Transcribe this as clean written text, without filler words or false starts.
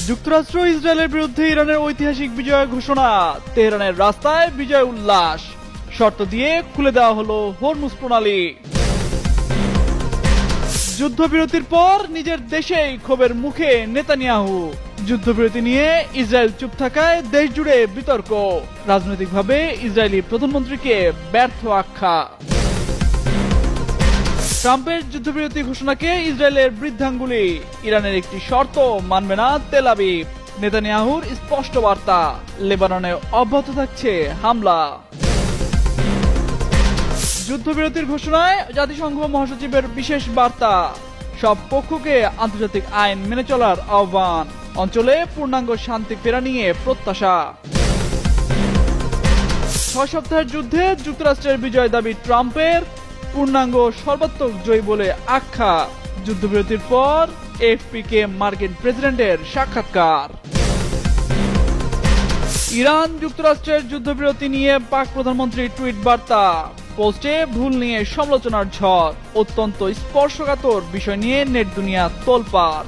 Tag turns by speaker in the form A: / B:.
A: যুক্তরাষ্ট্র ইসরায়েলের বিরুদ্ধে ইরানের ঐতিহাসিক বিজয় ঘোষণা, তেহরানের রাস্তায় বিজয় উল্লাস, শর্ত দিয়ে খুলে দেওয়া হলো হরমুজ প্রণালী। যুদ্ধবিরতির পর নিজের দেশেই ক্ষোভের মুখে নেতানিয়াহু, যুদ্ধবিরতি নিয়ে ইসরায়েল চুপ থাকায় দেশ জুড়ে বিতর্ক, রাজনৈতিকভাবে ইসরায়েলি প্রধানমন্ত্রীকে ব্যর্থ আখ্যা। ট্রাম্পের যুদ্ধবিরতি ঘোষণাকে ইসরায়েলের বৃদ্ধাঙ্গুলি, ইরানের একটি শর্ত মানবে না তেল আবিব, নেতানিয়াহুর স্পষ্ট বার্তা, লেবাননে অব্যাহত থাকছে হামলা। যুদ্ধবিরতির ঘোষণায় জাতিসংঘ মহাসচিবের বিশেষ বার্তা, সব পক্ষকে আন্তর্জাতিক আইন মেনে চলার আহ্বান, অঞ্চলে পূর্ণাঙ্গ শান্তি ফেরা নিয়ে প্রত্যাশা। 6 সপ্তাহের যুদ্ধে যুক্তরাষ্ট্রের বিজয় দাবি ট্রাম্পের, পূর্ণাঙ্গ সর্বাত্মক জয় বলে আখ্যা। যুদ্ধবিরতির পর এএফপিকে মার্কিন প্রেসিডেন্টের সাক্ষাৎকার। ইরান যুক্তরাষ্ট্রের যুদ্ধবিরতি নিয়ে পাক প্রধানমন্ত্রীর টুইট বার্তা, পোস্টে ভুল নিয়ে সমালোচনার ঝড়, অত্যন্ত স্পর্শকাতর বিষয় নিয়ে নেট দুনিয়া তোলপাড়।